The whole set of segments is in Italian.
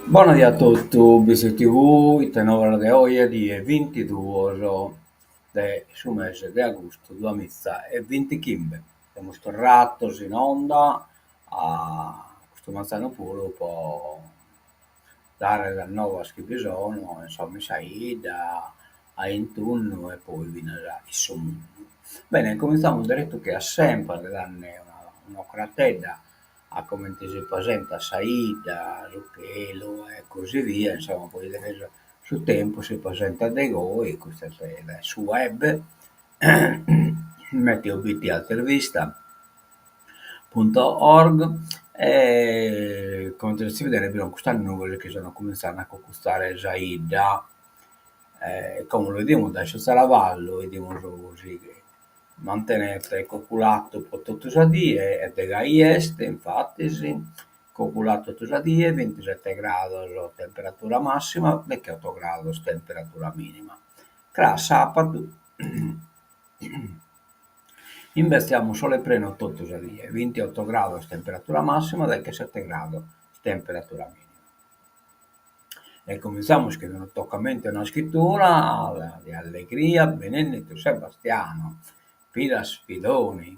Buonasera a tutti, visiti voi, tenore di oggi di 22 su mese di agosto 2025. Siamo tornati in onda a questo mazzano pure per dare la nuova che bisogno, insomma, Saida, a Intunno e poi viene insomma. Bene, cominciamo diretto che ha sempre danne una cratedda a come ti si presenta Saida, Zucchello e così via, insomma, poi sul tempo si presenta dei go e questa è su web, metti obitti altervista.org e come si vede abbiamo queste nuvole che sono cominciate a conquistare Saida, come lo vediamo adesso Saravallo, vediamo così che mantenete coculato per tutti i giorni e de gai est, infatti sì, coculato tutti i giorni, 27 gradi la temperatura massima, 28 gradi temperatura minima. Tra sabato investiamo sole pleno tutti i giorni, 28 gradi temperatura massima, 7 gradi temperatura minima. E cominciamo scrivendo toccamente una scrittura di allegria, Benedetto Sebastiano, Pira Sfidoni,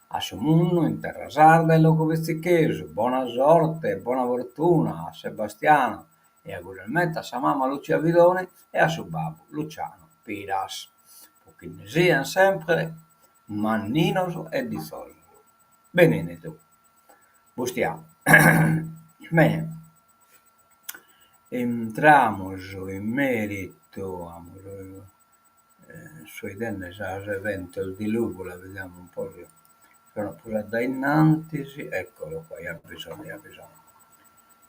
a suo mondo in terra sarda e loco vesticheso, buona sorte, buona fortuna a Sebastiano e auguralmente a sua mamma Lucia Vidoni e a suo babbo Luciano Piras. Perché ne siano sempre manninos e di solito. Benedetto, bustiamo. Bene. Entramos in merito a sui tennis all'evento di Lugola, vediamo un po' se sono pure da innanzi, eccolo qua, ha bisogno, ha bisogno.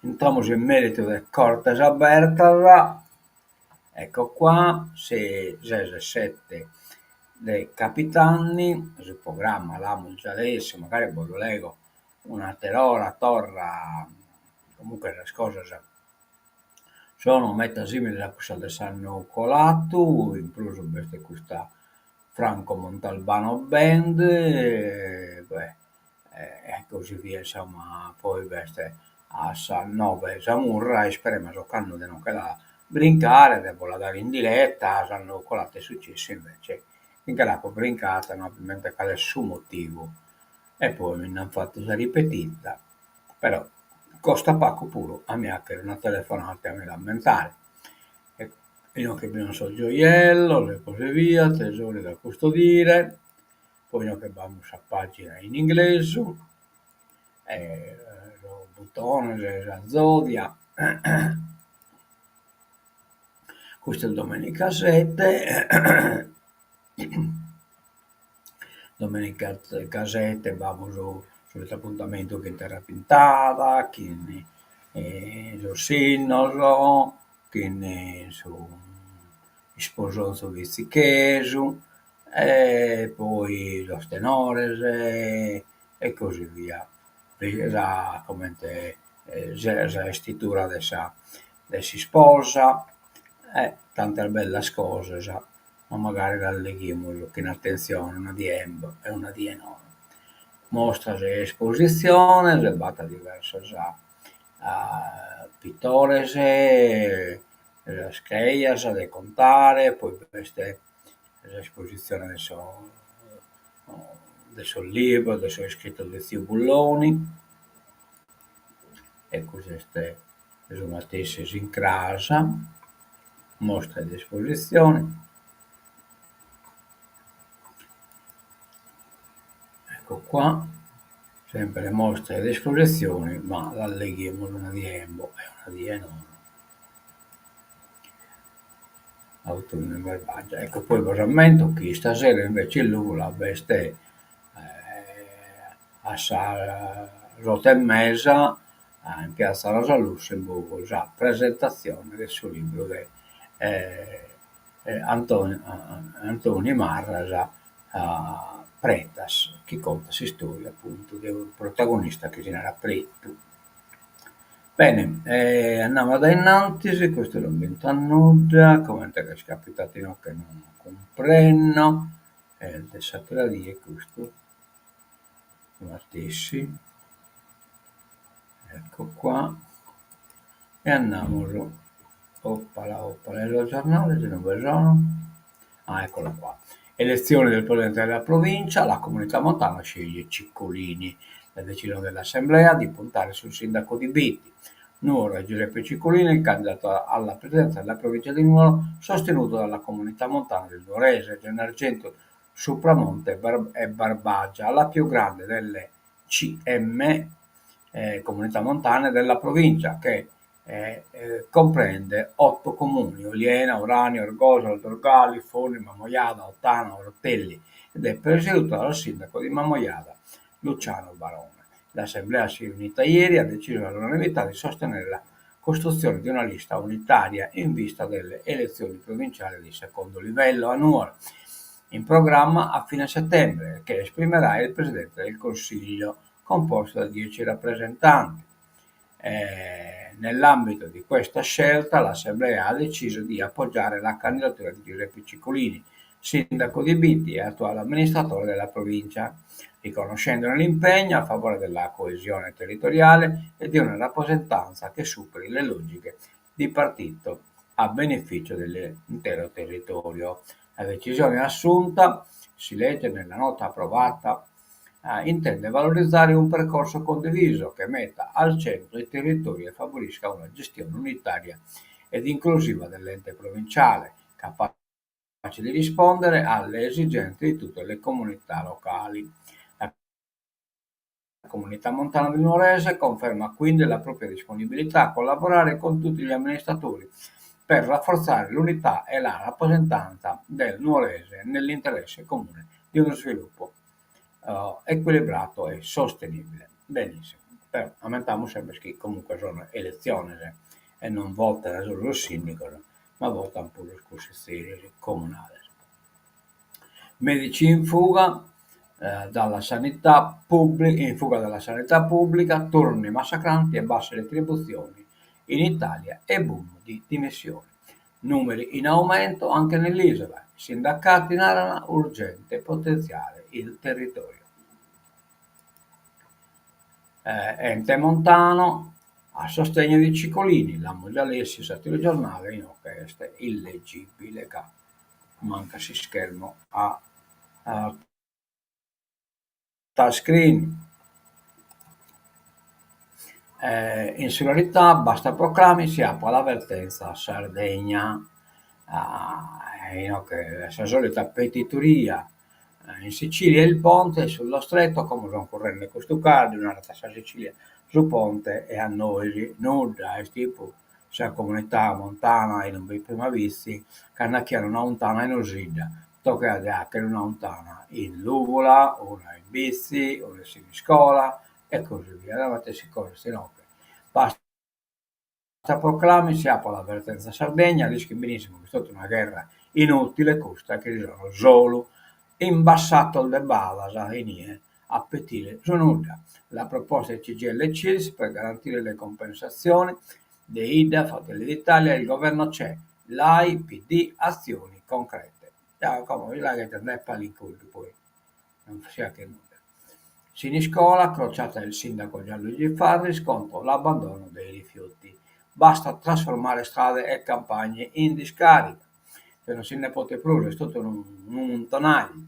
Entriamo in merito del Cortes Abertas, ecco qua, se 17 dei capitani, sul programma l'amo già adesso, magari ve lo leggo una terora, torra, comunque le cose sono metà simili a questa che hanno colato, in più questa Franco Montalbano Band, e così via, insomma, poi queste a San 9 Samurra e speriamo che hanno di non che la brincare, devo la dare in diretta, hanno colate successe invece, finché la brincata, no, ovviamente qual è il suo motivo, e poi mi hanno fatto la ripetita, però costa poco pure a me che una telefonata a me lamentare. E io che abbiamo il gioiello, le cose via, tesori da custodire, poi noi che abbiamo a pagina in inglese, il bottone, la zodia, questo è il Domenica 7, Domenica Casette, abbiamo sull'appuntamento che terra pintata, che lo sinnoso, che su spososo vizzicheso, e poi lo tenores e così via. La, come la scrittura adesso si sposa, tante belle cose, ma magari la leghiamo che in attenzione, una di Embo e una di Enone. Mostra di esposizione, rebata diverse già pittore, scheias de contare, poi queste l'esposizione del suo libro, del suo scritto di Zio Bulloni, e queste sono stesse in casa, mostra di esposizione. Ecco qua, sempre le mostre ed esposizioni, ma la leghiamo una di Embo e una di Enono. Autunno in Barbaggia. Ecco, poi vi rammento che stasera invece il Lula veste a Sala Rota e Mesa in piazza Rosa Lussemburgo, già presentazione del suo libro Antoni Marras Pretas, che conta si storia appunto del protagonista che si era Preto. Bene, andiamo da innanzi, questo è l'ambiente a Nudda, come che è capitato no, che non comprendo, il sapere lì è questo, come stessi, ecco qua, e andiamo giù, oppala, il giornale, se non vedo, eccola qua. Elezione del presidente della provincia, la comunità montana sceglie Ciccolini. La decisione dell'assemblea di puntare sul sindaco di Bitti. Nuoro e Giuseppe Ciccolini, il candidato alla presidenza della provincia di Nuoro, sostenuto dalla comunità montana del Nuorese, Gennargentu, Supramonte e Barbagia, la più grande delle CM, comunità montane della provincia, che comprende 8 comuni: Oliena, Oranio, Orgosa, Dorgali, Forni, Mamoiada, Ottana, Ortelli, ed è presieduta dal sindaco di Mamoiada, Luciano Barone. L'assemblea si è riunita ieri e ha deciso all'unanimità di sostenere la costruzione di una lista unitaria in vista delle elezioni provinciali di secondo livello a Nuoro, in programma a fine settembre, che esprimerà il Presidente del Consiglio, composto da 10 rappresentanti. Nell'ambito di questa scelta l'Assemblea ha deciso di appoggiare la candidatura di Giuseppe Ciccolini, sindaco di Bitti e attuale amministratore della provincia, riconoscendone l'impegno a favore della coesione territoriale e di una rappresentanza che superi le logiche di partito a beneficio dell'intero territorio. La decisione assunta, si legge nella nota approvata, intende valorizzare un percorso condiviso che metta al centro i territori e favorisca una gestione unitaria ed inclusiva dell'ente provinciale, capace di rispondere alle esigenze di tutte le comunità locali. La comunità montana del Nuorese conferma quindi la propria disponibilità a collaborare con tutti gli amministratori per rafforzare l'unità e la rappresentanza del Nuorese nell'interesse comune di uno sviluppo equilibrato e sostenibile. Benissimo, però aumentiamo sempre che comunque sono elezioni e non votano solo il sindaco, ma votano pure le consiglieri comunali. Medici in fuga dalla sanità pubblica, turni massacranti e basse retribuzioni in Italia e boom di dimissioni. Numeri in aumento anche nell'isola. I sindacati narrano urgente potenziare il territorio. Ente montano a sostegno di Ciccolini, la Mogialessi, Satiro Giornale, in orchestra, illeggibile, manca si schermo a touchscreen. Insularità, basta proclami, si apre l'avvertenza a Sardegna, che la solita petitoria in Sicilia il ponte sullo stretto, come non correndo questo caso, una rata a Sicilia sul ponte e a noi, nuda, è tipo, se la comunità montana e non vi prima visti, che non ha montana in Osida, tocca che non ha montana in Luvola, una in Bizzi, una in Siniscola, e così via. Davanti si corre, se no, basta proclami, si apre l'avvertenza Sardegna, rischia benissimo che è una guerra inutile, costa che sono solo imbassato il de Balas a Petile Zonuda. La proposta di CGL e CILS per garantire le compensazioni di IDA, Fratelli d'Italia, il governo c'è, l'AI, PD, azioni concrete. Come la che non è palincudo poi, non sia che nulla. Siniscola, crociata del sindaco Gianluigi Farris contro l'abbandono dei rifiuti. Basta trasformare strade e campagne in discarica. Se non se ne può più, è tutto un tonaglio.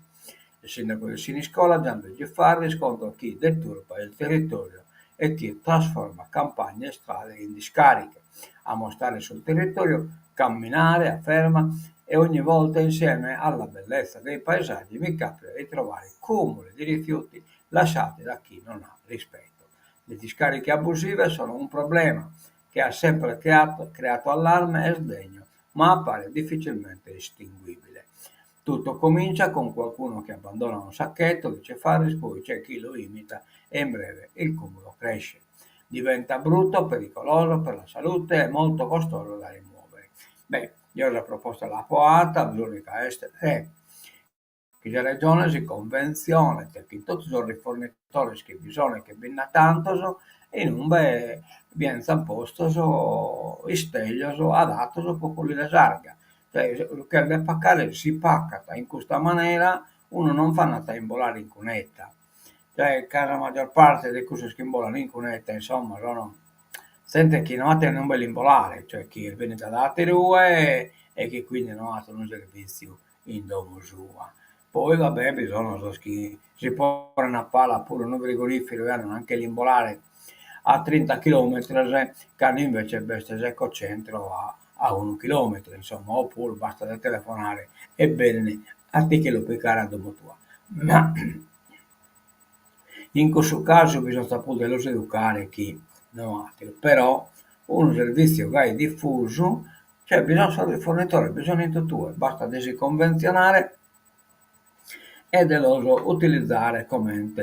Il sindaco di Siniscola, Gianluigi Farris, contro chi deturpa il territorio e chi trasforma campagne e strade in discariche. A mostrare sul territorio, camminare, afferma, e ogni volta insieme alla bellezza dei paesaggi mi capita di trovare cumuli di rifiuti lasciati da chi non ha rispetto. Le discariche abusive sono un problema che ha sempre creato allarme e sdegno, ma appare difficilmente estinguibile. Tutto comincia con qualcuno che abbandona un sacchetto, dice Farris, poi c'è chi lo imita e in breve il cumulo cresce. Diventa brutto, pericoloso per la salute e molto costoso da rimuovere. Beh, io ho proposto la Poata, l'unica est è che la regione si convenzione che tutti i rifornitori che bisogna che binda tanto e non viene posto isteglioso adatto popoli la sarga. Cioè, che le paccare si paccata in questa maniera, uno non fa nata imbolare in cunetta. Cioè, che la maggior parte di questi che imbolano in cunetta, insomma, sono sente chi non ha un bel imbolare, cioè chi viene da date due e che quindi non ha un servizio in domo sua. Poi vabbè, bisogna che si può una palla pure un frigorifero e hanno anche l'imbolare a 30 km, che hanno invece bestia ecocentro a 1 chilometro, insomma, oppure basta da telefonare e bene a te che lo puoi caricare a domo tua. Ma in questo caso bisogna appunto educare chi non ha, però un servizio che è diffuso, cioè bisogna solo il fornitore, bisogna in tutto, basta disinconvenzionare e deloso utilizzare come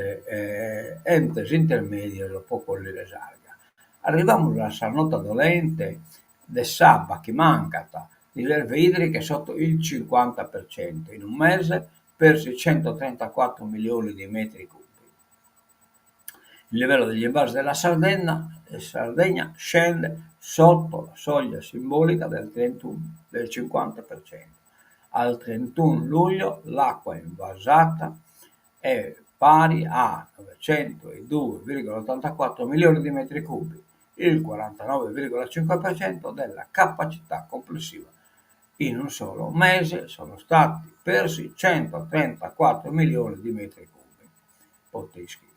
entes intermedio poco le sarga. Arriviamo alla salnota dolente de sabba che mancata riserve idriche sotto il 50%, in un mese persi 134 milioni di metri cubi. Il livello degli invasi della Sardegna scende sotto la soglia simbolica del 50%. Al 31 luglio l'acqua invasata è pari a 902,84 milioni di metri cubi, il 49,5% della capacità complessiva. In un solo mese sono stati persi 134 milioni di metri cubi. Potete scrivere.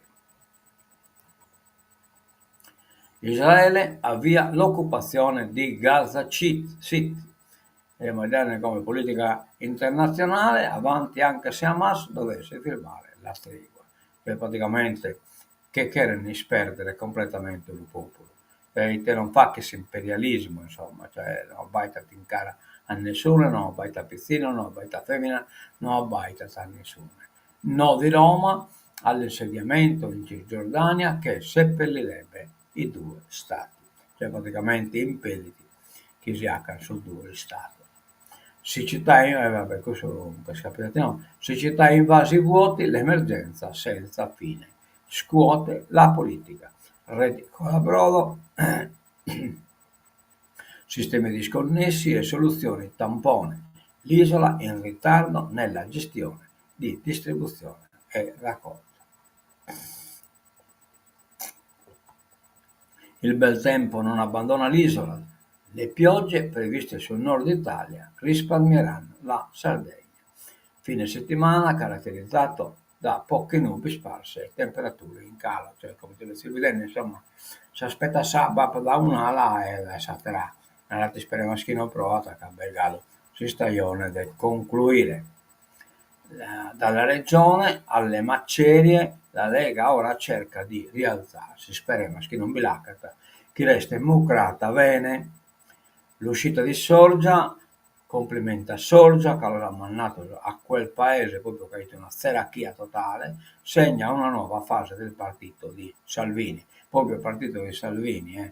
Israele avvia l'occupazione di Gaza City, e moderne come politica internazionale, avanti anche se Hamas dovesse firmare la tregua. Cioè praticamente che quieren sperdere completamente il popolo. Te non fa che imperialismo, insomma, cioè non abbaita in cara a nessuno, non abbaita pizzino, non abbaita femmina, non abbaita a nessuno. No di Roma all'insediamento in Cisgiordania che seppellirebbe i due stati, cioè praticamente impediti che si accano su due stati. Siccità, vabbè, questo no. Siccità invasi vuoti, l'emergenza senza fine. Scuote la politica. Retico a brodo, sistemi disconnessi e soluzioni tampone. L'isola in ritardo nella gestione di distribuzione e raccolta. Il bel tempo non abbandona l'isola. Le piogge previste sul nord Italia risparmieranno la Sardegna. Fine settimana caratterizzato da poche nubi sparse e temperature in calo. Cioè, come si vede, insomma, si aspetta sabato da un'ala e la sarà. Allora speriamo che non provata, che bel galo si stagione del concluire. Dalla regione alle macerie la Lega ora cerca di rialzarsi, speriamo che non bilacata, chi resta mucrata bene. L'uscita di Sorgia complimenta Sorgia che allora ha mandato a quel paese proprio che ha una serachia totale, segna una nuova fase del partito di Salvini, proprio il partito di Salvini.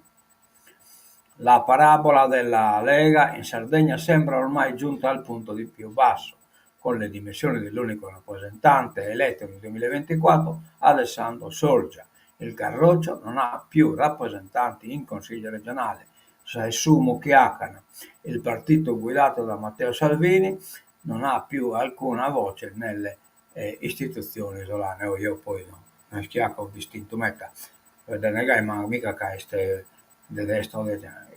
La parabola della Lega in Sardegna sembra ormai giunta al punto di più basso, con le dimissioni dell'unico rappresentante eletto nel 2024, Alessandro Sorgia. Il Garroccio non ha più rappresentanti in Consiglio regionale, Saisumu Chiacana, il partito guidato da Matteo Salvini, non ha più alcuna voce nelle istituzioni isolane. Io poi non schiacco distinto mecca, per negare ma mica che del resto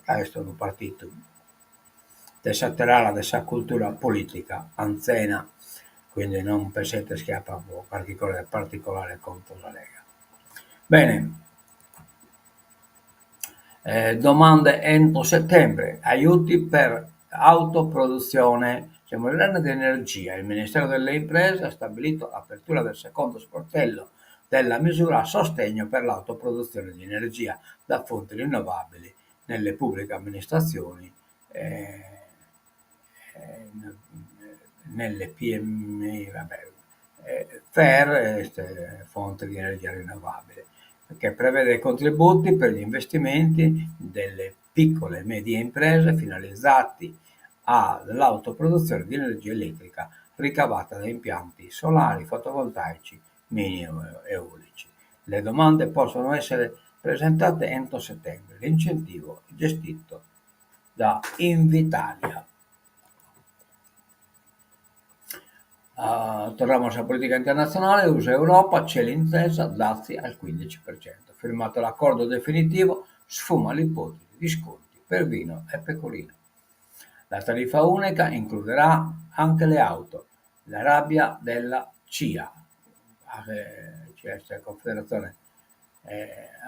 questo un partito desatterà dessa cultura politica anzena, quindi non pensate schiappa particolare contro la Lega. Bene, domande entro settembre, aiuti per autoproduzione. Siamo all'anno di energia, il Ministero delle Imprese ha stabilito l'apertura del secondo sportello della misura a sostegno per l'autoproduzione di energia da fonti rinnovabili nelle pubbliche amministrazioni, nelle PMI, per fonti di energia rinnovabile, che prevede contributi per gli investimenti delle piccole e medie imprese finalizzati all'autoproduzione di energia elettrica ricavata da impianti solari, fotovoltaici, mini eolici. Le domande possono essere presentate entro settembre. L'incentivo è gestito da Invitalia. Torniamo alla politica internazionale, USA e Europa, c'è l'intesa, dazi al 15%. Firmato l'accordo definitivo, sfuma l'ipotesi di sconti per vino e pecorino. La tariffa unica includerà anche le auto. La rabbia della CIA, cioè Confederazione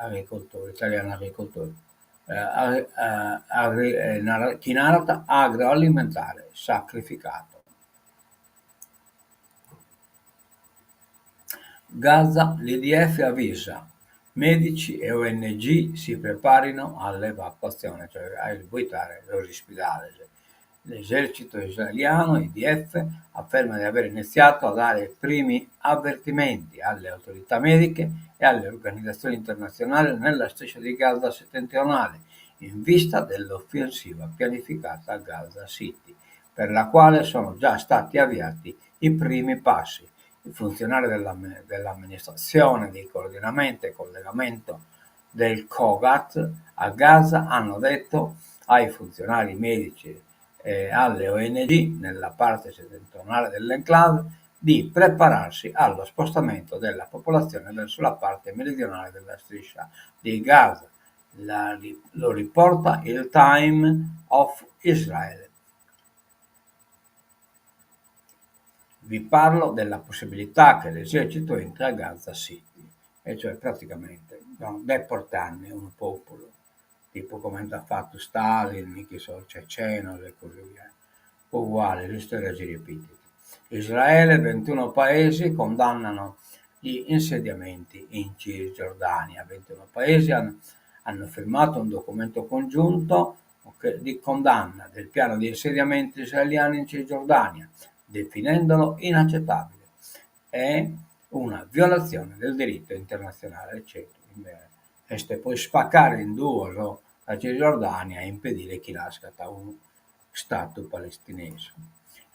Agricoltori, Italiana Agricoltori, Chinarata agroalimentare sacrificato. Gaza, l'IDF avvisa, medici e ONG si preparino all'evacuazione, cioè a svuotare gli ospedali. L'esercito israeliano, IDF, afferma di aver iniziato a dare i primi avvertimenti alle autorità mediche e alle organizzazioni internazionali nella striscia di Gaza settentrionale, in vista dell'offensiva pianificata a Gaza City, per la quale sono già stati avviati i primi passi. I funzionari dell'amministrazione di coordinamento e collegamento del COGAT a Gaza hanno detto ai funzionari medici e alle ONG nella parte settentrionale dell'enclave di prepararsi allo spostamento della popolazione verso la parte meridionale della striscia di Gaza. Lo riporta il Time of Israel. Vi parlo della possibilità che l'esercito entri a Gaza City, e cioè praticamente deportarne un popolo, tipo come ha fatto Stalin, che so, Ceceno e così via. Uguale, le storie si ripetono. Israele e 21 paesi condannano gli insediamenti in Cisgiordania. 21 paesi hanno firmato un documento congiunto di condanna del piano di insediamento israeliano in Cisgiordania, definendolo inaccettabile. È una violazione del diritto internazionale, eccetera. E poi spaccare in due la Cisgiordania e impedire che nasca uno Stato palestinese.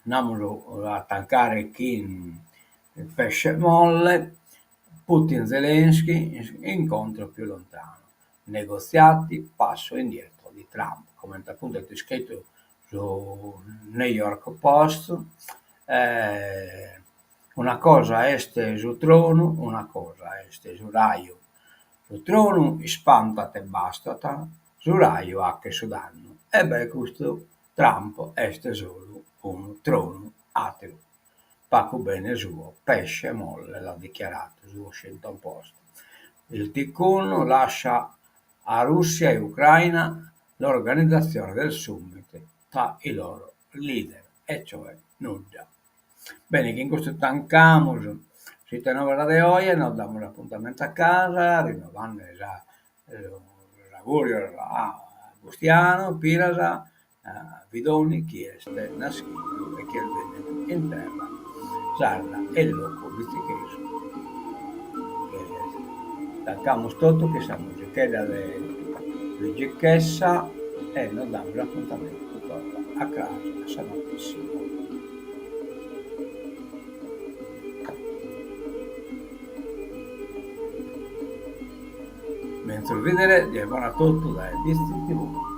Andiamo a attaccare chi il pesce molle, Putin-Zelensky, incontro più lontano. Negoziati, passo indietro di Trump, come appunto è scritto su New York Post. Una cosa este su trono, una cosa este su raio. Su trono spantate bastata, su raio anche su danno. E beh, questo Trump este solo un trono ateo. Paco bene suo, pesce molle, l'ha dichiarato su Washington Post. Il Tikkun lascia a Russia e Ucraina l'organizzazione del summit tra i loro leader, e cioè nulla. Bene, che in questo tancamos, si teneva de hoy, nos damos l'appuntamento a casa, rinnovando l'augurio a Bustiano, Pirasa, Vidoni, chi este nascido e chi è venuto in terra, sarda e loco vizzicheso. Tancamos tutto, che siamo queda de Gicchessa, e nos damos l'appuntamento a casa, a Sanatissimo. Mentre vedere di buona tutto dai Visti TV.